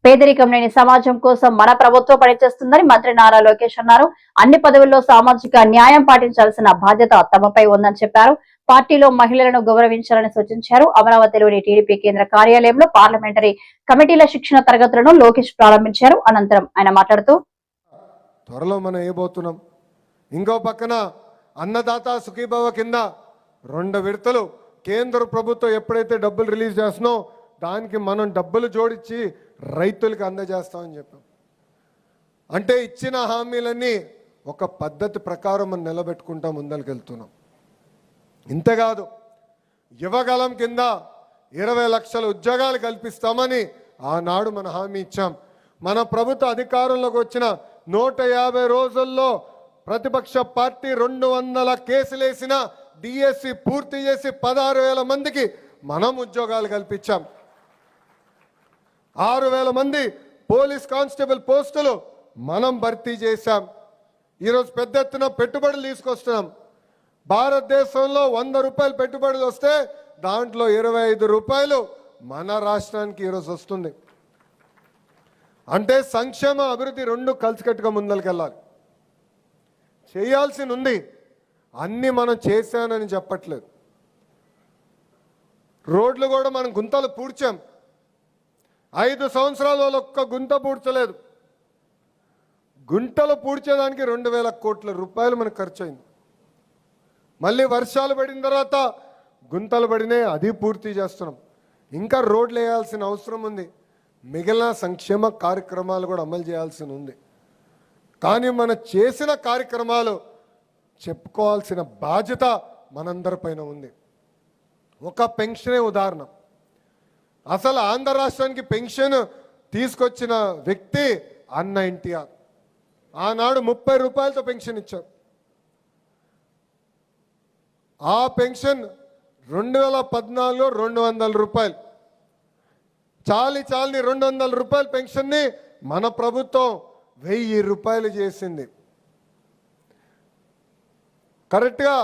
పేదరికం లేని సమాజం కోసం మన ప్రభుత్వం పనిచేస్తుందని మంత్రి నారా లోకేష్ అన్నారు. అన్ని పదవుల్లో సామాజిక న్యాయం పాటించాల్సిన బాధ్యత తమపై ఉందని చెప్పారు. పార్టీలో మహిళలను గౌరవించాలని సూచించారు. అమరావతిలోని టీడీపీ కేంద్ర కార్యాలయంలో పార్లమెంటరీ కమిటీల శిక్షణ తరగతులను లోకేష్ ప్రారంభించారు. అనంతరం ఆయన మాట్లాడుతూ త్వరలో మనం ఏబోతున్నాం. ఇంకో పక్కన అన్నదాత సుఖీభవ కింద 2 విడతలు కేంద్ర ప్రభుత్వం ఎప్పుడైతే డబ్బులు రిలీజ్ చేస్తున్నో దానికి మనం డబ్బులు జోడించి రైతులకు అందజేస్తామని చెప్పాం. అంటే ఇచ్చిన హామీలన్నీ ఒక పద్ధతి ప్రకారం మనం నిలబెట్టుకుంటా ముందరికి. ఇంతేకాదు యువగలం కింద 20 లక్షల ఉద్యోగాలు కల్పిస్తామని ఆనాడు మన హామీ ఇచ్చాం. మన ప్రభుత్వ అధికారంలోకి వచ్చిన 150 రోజుల్లో ప్రతిపక్ష పార్టీ 200 కేసులేసిన డిఎస్సి పూర్తి చేసి 16,000 మందికి మనం ఉద్యోగాలు కల్పించాం. 6,000 మంది పోలీస్ కానిస్టేబుల్ పోస్టులు మనం భర్తీ చేశాం. ఈరోజు పెద్ద ఎత్తున పెట్టుబడులు తీసుకొస్తున్నాం. భారతదేశంలో 100 రూపాయలు పెట్టుబడులు వస్తే దాంట్లో 25 రూపాయలు మన రాష్ట్రానికి ఈరోజు వస్తుంది. అంటే సంక్షేమ అభివృద్ధి 2 కలిసికట్టుగా ముందరికెళ్ళాలి. చేయాల్సి ఉంది. అన్నీ మనం చేశానని చెప్పట్లేదు. రోడ్లు కూడా మనం గుంతలు పూడ్చాం. 5 సంవత్సరాలు ఒక్క గుంత పూడ్చలేదు. గుంటలు పూడ్చేదానికి 2,000 కోట్ల రూపాయలు మనకు ఖర్చు అయింది. మళ్ళీ వర్షాలు పడిన తర్వాత గుంతలు పడినాయి, అది పూర్తి చేస్తున్నాం. ఇంకా రోడ్లు వేయాల్సిన అవసరం ఉంది. మిగిలిన సంక్షేమ కార్యక్రమాలు కూడా అమలు చేయాల్సి ఉంది. కానీ మనం చేసిన కార్యక్రమాలు చెప్పుకోవాల్సిన బాధ్యత మనందరిపైన ఉంది. ఒక పెన్షనే ఉదాహరణ. అసలు ఆంధ్ర రాష్ట్రానికి పెన్షన్ తీసుకొచ్చిన వ్యక్తి అన్న ఎన్టీఆర్. ఆనాడు 30 రూపాయలతో పెన్షన్ ఇచ్చారు. ఆ పెన్షన్ 2014లో 200 రూపాయలు. చాలని 200 రూపాయల పెన్షన్ని మన ప్రభుత్వం 1000 రూపాయలు చేసింది. కరెక్ట్గా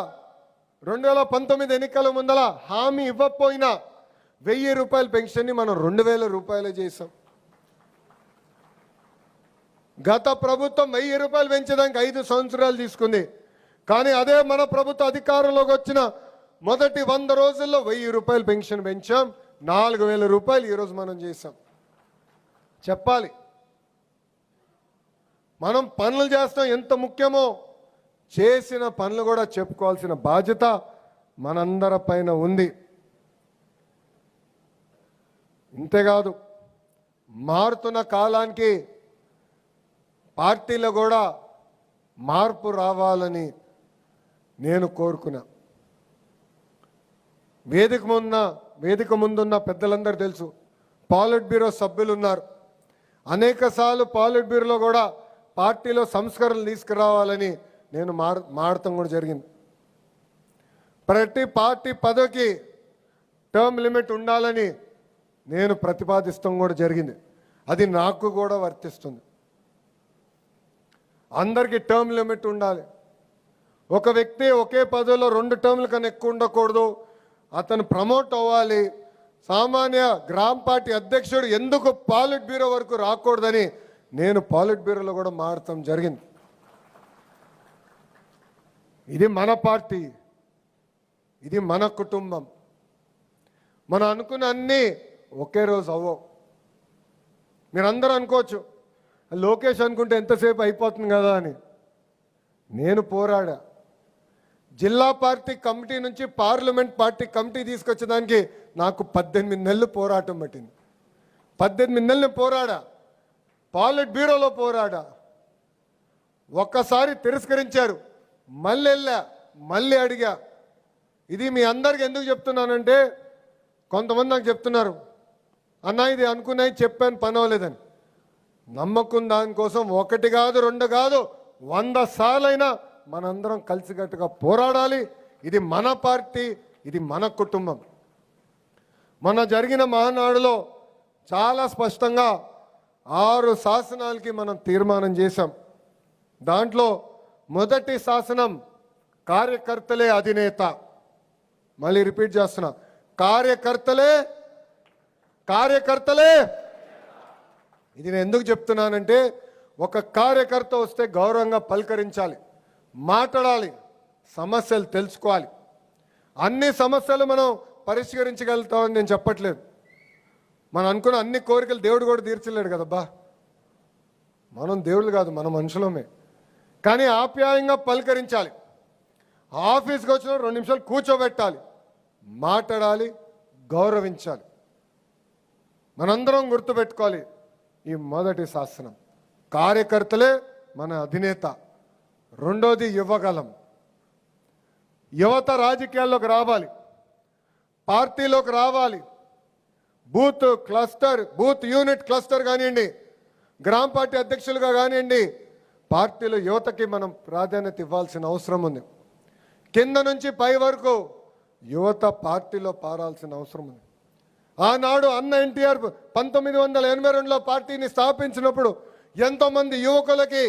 2019 ఎన్నికల ముందల హామీ ఇవ్వకపోయినా 1000 రూపాయల పెన్షన్ని మనం 2000 రూపాయలు చేసాం. గత ప్రభుత్వం 1000 రూపాయలు పెంచడానికి 5 సంవత్సరాలు తీసుకుంది. కానీ అదే మన ప్రభుత్వ అధికారంలోకి వచ్చిన మొదటి 100 రోజుల్లో 1000 రూపాయలు పెన్షన్ పెంచాం. 4,000 రూపాయలు ఈరోజు మనం చేసాం. చెప్పాలి, మనం పనులు చేస్తాం ఎంత ముఖ్యమో చేసిన పనులు కూడా చెప్పుకోవాల్సిన బాధ్యత మనందరి పైన ఉంది. ఇంతేకాదు మారుతున్న కాలానికి పార్టీలో కూడా మార్పు రావాలని నేను కోరుకున్నా. వేదిక ముందున్న పెద్దలందరూ తెలుసు, పాలిట్ బ్యూరో సభ్యులు ఉన్నారు. అనేకసార్లు పాలిట్ బ్యూరోలో కూడా పార్టీలో సంస్కరణలు తీసుకురావాలని నేను మాడటం కూడా జరిగింది. ప్రతి పార్టీ పదవికి టర్మ్ లిమిట్ ఉండాలని నేను ప్రతిపాదిస్తాం కూడా జరిగింది. అది నాకు కూడా వర్తిస్తుంది. అందరికీ టర్మ్ లిమిట్ ఉండాలి. ఒక వ్యక్తి ఒకే పదవిలో 2 టర్మ్ల కన్నా ఎక్కువ ఉండకూడదు. అతను ప్రమోట్ అవ్వాలి. సామాన్య గ్రామ పార్టీ అధ్యక్షుడు ఎందుకు పాలిట్ బ్యూరో వరకు రాకూడదని నేను పాలిట్ బ్యూరోలో కూడా మారటం జరిగింది. ఇది మన పార్టీ, ఇది మన కుటుంబం. మనం అనుకున్న అన్నీ ఒకే రోజు అవ్వవు. మీరందరూ అనుకోవచ్చు, లోకేష్ అనుకుంటే ఎంతసేపు అయిపోతుంది కదా అని. నేను పోరాడా. జిల్లా పార్టీ కమిటీ నుంచి పార్లమెంట్ పార్టీ కమిటీ తీసుకొచ్చేదానికి నాకు 18 నెలలు పోరాటం పట్టింది. 18 నెలలు పోరాడా. పాలిట్ బ్యూరోలో పోరాడా. ఒక్కసారి తిరస్కరించారు. మళ్ళీ వెళ్ళా, మళ్ళీ అడిగా. ఇది మీ అందరికి ఎందుకు చెప్తున్నానంటే, కొంతమంది నాకు చెప్తున్నారు, అన్న ఇది అనుకున్నాయి చెప్పాను పని అవ్వలేదని. నమ్మకం దానికోసం 1 కాదు 2 కాదు 100 సార్లైనా మనందరం కలిసికట్టుగా పోరాడాలి. ఇది మన పార్టీ, ఇది మన కుటుంబం. మొన్న జరిగిన మహానాడులో చాలా స్పష్టంగా 6 శాసనాలకి మనం తీర్మానం చేశాం. దాంట్లో మొదటి శాసనం కార్యకర్తలే అధినేత. మళ్ళీ రిపీట్ చేస్తున్నా, కార్యకర్తలే ఇది నేను ఎందుకు చెప్తున్నానంటే ఒక కార్యకర్త వస్తే గౌరవంగా పలకరించాలి, మాట్లాడాలి, సమస్యలు తెలుసుకోవాలి. అన్ని సమస్యలు మనం పరిష్కరించగలుగుతామని నేను చెప్పట్లేదు. మనం అనుకున్న అన్ని కోరికలు దేవుడు కూడా తీర్చలేడు కదబ్బా. మనం దేవుళ్ళు కాదు, మన మనుషులమే. కానీ ఆప్యాయంగా పలకరించాలి. ఆఫీస్కి వచ్చిన 2 నిమిషాలు కూర్చోబెట్టాలి, మాట్లాడాలి, గౌరవించాలి. మనందరం గుర్తుపెట్టుకోవాలి, ఈ మొదటి శాసనం కార్యకర్తలే మన అధినేత. రెండోది యువగలం. యువత రాజకీయాల్లోకి రావాలి, పార్టీలోకి రావాలి. Booth cluster, booth unit cluster కానివ్వండి, గ్రామ పార్టీ అధ్యక్షులుగా కానివ్వండి, పార్టీలో యువతకి మనం ప్రాధాన్యత ఇవ్వాల్సిన అవసరం ఉంది. కింద నుంచి పై వరకు యువత పార్టీలో పారాల్సిన అవసరం ఉంది. ఆనాడు అన్న ఎన్టీఆర్ 1982లో పార్టీని స్థాపించినప్పుడు ఎంతోమంది యువకులకి,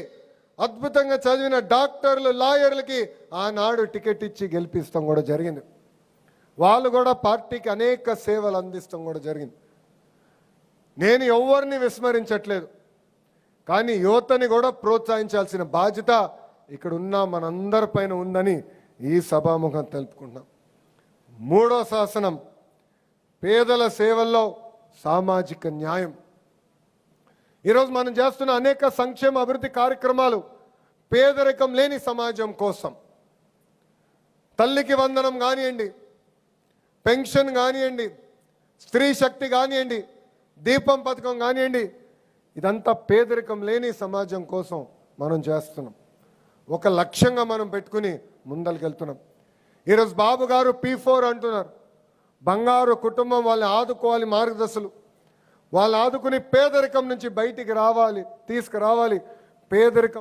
అద్భుతంగా చదివిన డాక్టర్లు, లాయర్లకి ఆనాడు టికెట్ ఇచ్చి గెలిపిస్తాం కూడా జరిగింది. వాళ్ళు కూడా పార్టీకి అనేక సేవలు అందిస్తాం కూడా జరిగింది. నేను ఎవరిని విస్మరించట్లేదు, కానీ యువతని కూడా ప్రోత్సహించాల్సిన బాధ్యత ఇక్కడ ఉన్న మనందరిపైన ఉందని ఈ సభాముఖం తెలుపుకుంటున్నాం. మూడో శాసనం పేదల సేవల్లో సామాజిక న్యాయం. ఈరోజు మనం చేస్తున్న అనేక సంక్షేమ అభివృద్ధి కార్యక్రమాలు పేదరికం లేని సమాజం కోసం. తల్లికి వందనం కానివ్వండి, పెన్షన్ కానివ్వండి, స్త్రీ శక్తి కానివ్వండి, దీపం పథకం కానివ్వండి, ఇదంతా పేదరికం లేని సమాజం కోసం మనం చేస్తున్నాం. ఒక లక్ష్యంగా మనం పెట్టుకుని ముందరికెళ్తున్నాం. ఈరోజు బాబు గారు P4 అంటున్నారు. బంగారు కుటుంబం, వాళ్ళని ఆదుకోవాలి, మార్గదర్శులు వాళ్ళు ఆదుకుని పేదరికం నుంచి బయటికి రావాలి, తీసుకురావాలి. పేదరికం